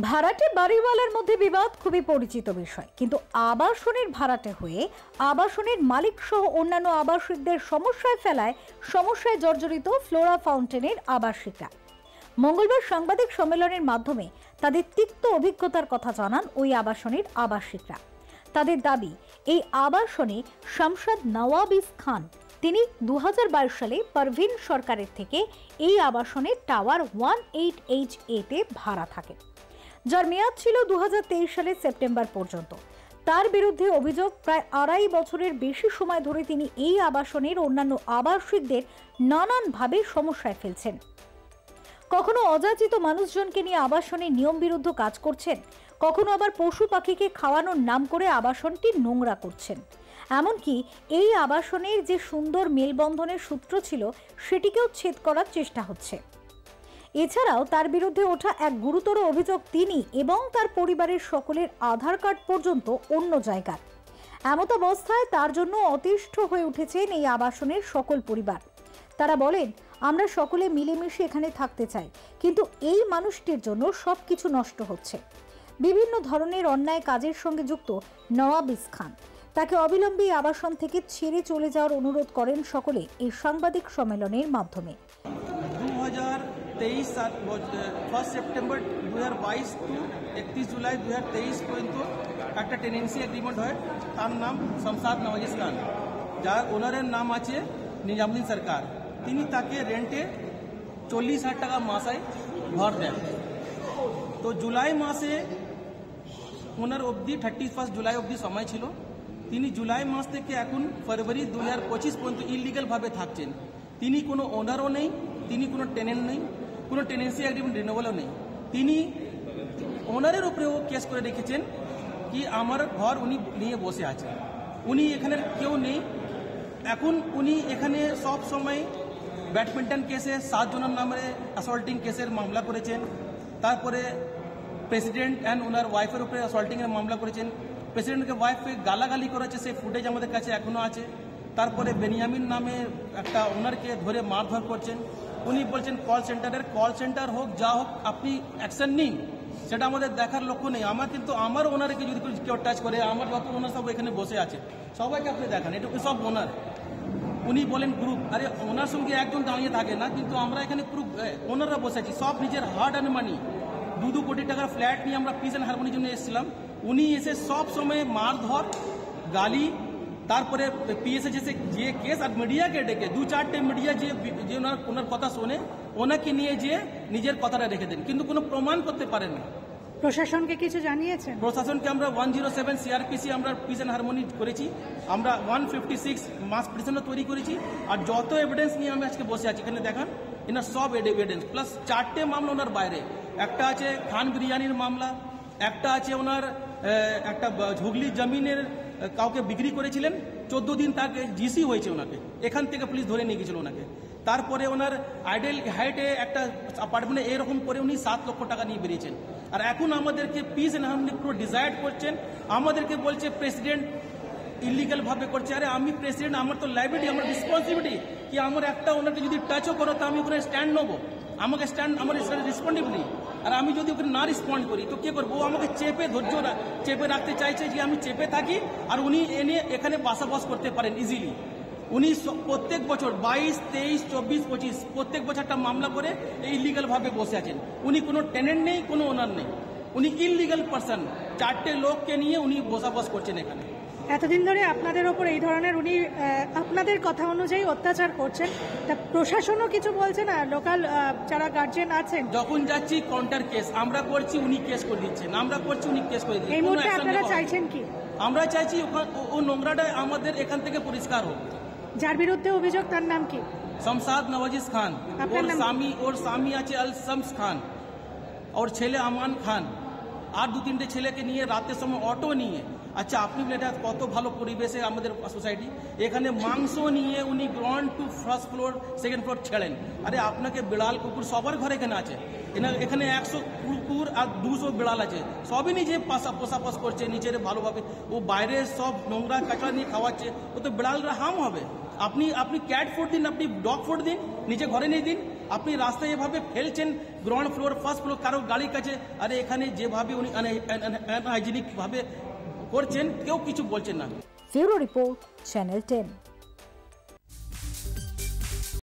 ভাড়াটে বাড়িওয়ালার মধ্যে বিবাদ খুবই পরিচিত বিষয়, কিন্তু আবাসনের ভাড়াটে হয়ে আবাসনের মালিক সহ অন্যান্য আবাসিকদের সমস্যায় ফেলায় সমস্যায় জর্জরিত ফ্লোরা ফাউন্টেনের আবাসিকরা। মঙ্গলবার সাংবাদিক সম্মেলনের মাধ্যমে তাদের তিক্ত অভিজ্ঞতার কথা জানান ওই আবাসনের আবাসিকরা। তাদের দাবি, এই আবাসনে শামসাদ নওয়াবিস খান তিনি 2022 সালে পারভিন সরকারের থেকে এই আবাসনের টাওয়ার 18HA তে ভাড়া থাকেন, যার মেয়াদ ছিল 2023 সালের সেপ্টেম্বর পর্যন্ত। তার বিরুদ্ধে অভিযোগ, প্রায় 2.5 বছরের বেশি সময় ধরে তিনি এই আবাসনের অন্যান্য আবাসিকদের নানানভাবে সমস্যায় ফেলছেন। কখনো অযাচিত মানুষজনকে নিয়ে আবাসনের নিয়ম বিরুদ্ধ কাজ করছেন, কখনো আবার পশু পাখিকে খাওয়ানোর নাম করে আবাসনটি নোংরা করছেন। এমনকি এই আবাসনের যে সুন্দর মেলবন্ধনের সূত্র ছিল সেটিকেও ছেদ করার চেষ্টা হচ্ছে। এছাড়াও তার বিরুদ্ধে ওঠা এক গুরুতর অভিযোগ, তিনি এবং তার পরিবারের সকলের আধার কার্ড পর্যন্ত অন্য জায়গার। এমত অবস্থায় তার জন্য অতিষ্ঠ হয়ে উঠেছেন এই আবাসনের সকল পরিবার। তারা বলেন, আমরা সকলে মিলেমিশে এখানে থাকতে চাই, কিন্তু এই মানুষটির জন্য সবকিছু নষ্ট হচ্ছে। বিভিন্ন ধরনের অন্যায় কাজের সঙ্গে যুক্ত নওয়াবিস খান, তাকে অবিলম্বে আবাসন থেকে ছেড়ে চলে যাওয়ার অনুরোধ করেন সকলে এই সাংবাদিক সম্মেলনের মাধ্যমে। 2023 1 সেপ্টেম্বর 2022 টু 31 জুলাই 2023 পর্যন্ত একটা টেনেন্সি এগ্রিমেন্ট হয়। তার নাম শামসাদ নওয়াবিস খান, যার ওনারের নাম আছে নিজামুদ্দিন সরকার। তিনি তাকে রেন্টে 40,000 টাকা মাসায় ঘর দেন। তো জুলাই মাসে ওনার অবধি 31 জুলাই অবধি সময় ছিল। তিনি জুলাই মাস থেকে এখন ফেব্রুয়ারি 2025 পর্যন্ত ইলিগালভাবে থাকছেন। তিনি কোনো ওনারও নেই, তিনি কোনো টেনেন্ট নেই, কোনো টেনেন্সি এগ্রিমেন্ট রিনিউয়ালও নেই। তিনি ওনারের উপরেও কেস করে রেখেছেন কি আমার ঘর উনি নিয়ে বসে আছেন, উনি এখানে কেউ নেই। এখন উনি এখানে সব সময় ব্যাডমিন্টন কেসে 7 জনের নামে অ্যাসল্টিং কেসের মামলা করেছেন। তারপরে প্রেসিডেন্ট অ্যান্ড ওনার ওয়াইফের উপরে অ্যাসল্টিংয়ের মামলা করেছেন। প্রেসিডেন্টকে ওয়াইফকে গালাগালি করেছে, সেই ফুটেজ আমাদের কাছে এখনও আছে। তারপরে বেনিয়ামিন নামে একটা ওনারকে ধরে মারধর করছেন। উনি বলছেন কল সেন্টার হোক যা হোক আপনি অ্যাকশন নিন, সেটা আমাদের দেখার লক্ষ্য নেই। কিন্তু আমার ওনারকে যদি কেউ টাচ করে, আমার যত ওনার সব এখানে বসে আছে সবাইকে আপনি দেখান এটুকু সব ওনার। উনি বলেন গ্রুপ, আরে ওনার সঙ্গে একজন দাঁড়িয়ে থাকে না, কিন্তু আমরা এখানে পুরো ওনাররা বসে আছি, সব নিজের হার্ড অ্যান্ড মানি। 2 কোটি টাকার ফ্ল্যাট নিয়ে আমরা পিস অ্যান্ড হারমোনির জন্য এসেছিলাম। উনি এসে সব সময় মারধর, গালি, তারপরে পিএসএ যে কেস আর মিডিয়াকে ডেকে 2-4টে মিডিয়া যে ওনার কথা শোনে, ওনাকে নিয়ে যে নিজের কথাটা রেখে দেন, কিন্তু কোনো প্রমাণ করতে পারেন না। প্রশাসনকে কিছু জানিয়েছেন? প্রশাসনকে আমরা 107 সিআরপিসি আমরা পিস অ্যান্ড হারমোনি করেছি, আমরা 156 মাস পিটিশনও তৈরি করেছি। আর যত এভিডেন্স নিয়ে আমি আজকে বসে আছি এখানে দেখান, এনার সব এভিডেন্স প্লাস 4টে মামলা ওনার বাইরে। একটা আছে খান বিরিয়ানির মামলা, একটা আছে ওনার একটা ঝুগলি জমিনের কাউকে বিক্রি করেছিলেন, 14 দিন তাকে জিসি হয়েছে ওনাকে, এখান থেকে পুলিশ ধরে নিয়ে গেছিল ওনাকে। তারপরে ওনার আইডেল হাইটে একটা অ্যাপার্টমেন্টে এরকম করে উনি 7 লক্ষ টাকা নিয়ে বেরিয়েছেন। আর এখন আমাদেরকে পিস অ্যান্ড হারমোনি পুরো ডিসাইড করছেন, আমাদেরকে বলছে প্রেসিডেন্ট ইলিগাল ভাবে করছে। আরে আমি প্রেসিডেন্ট, আমার তো লাইবিলিটি, আমার রেসপন্সিবিলিটি কি আমার একটা ওনাকে যদি টাচও করো তো আমি ওখানে স্ট্যান্ড নেবো, আমাকে আমার রেসপন্সিবিলিটি। আর আমি যদি ওখানে না রেসপন্ড করি তো কে করবো? ও আমাকে চেপে রাখতে চাইছে যে আমি চেপে থাকি আর উনি এনে এখানে বাসাবাস করতে পারেন ইজিলি। উনি প্রত্যেক বছর 22, 23, 24, 25 প্রত্যেক বছর একটা মামলা করে এই ইলিগাল ভাবে বসে আছেন। উনি কোনো টেনেন্ট নেই, কোনো ওনার নেই, উনি ইলিগাল পারসন। 4টে লোককে নিয়ে উনি বসবাস করছেন এখানে। এতদিন ধরে আপনাদের ওপর এই ধরনের উনি আপনাদের কথা অনুযায়ী অত্যাচার করছেন, তা প্রশাসনও কিছু বলছে না? লোকাল যারা গার্জিয়ান আছেন, যখন যাচ্ছি কাউন্টার কেস আমরা করছি, উনি কেস করে দিচ্ছেন, আমরা করছি, উনি কেস করে দিচ্ছেন। এই মুহূর্তে আপনারা চাইছেন কি? আমরা চাইছি ও নোংরাটা আমাদের এখান থেকে পরিষ্কার হোক। যার বিরুদ্ধে অভিযোগ তার নাম কি? শামসাদ নওয়াবিস খান। ওর স্বামী আছে আল শামস খান, ওর ছেলে আমান খান, আর 2-3টে ছেলেকে নিয়ে রাতের সময় অটো নিয়ে। আচ্ছা, আপনি এটা কত ভালো পরিবেশে আমাদের সোসাইটি, এখানে মাংস নিয়ে উনি ground to first floor, second floor ছেড়েন। আরে আপনাকে বিড়াল কুকুর সবার ঘরে এখানে আছে, এখানে 100 কুকুর আর 200 বিড়াল আছে, সবই নিজে পোষাপাশ করছে নিচের ভালোভাবে। ও বাইরে সব নোংরা কাঁচড়া নিয়ে খাওয়াচ্ছে, ও তো বিড়ালরা হাম হবে। আপনি ক্যাট ফুড দিন, আপনি ডগ ফুড দিন, নিচে ঘরে নিয়ে দিন। আপনি রাস্তায় এভাবে ফেলছেন গ্রাউন্ড ফ্লোর ফার্স্ট ফ্লোর কারো গাড়ির কাছে, আরে এখানে যেভাবে উনি আনহাইজিনিক ভাবে করছেন কেউ কিছু বলছেন না। Bureau report, channel 10।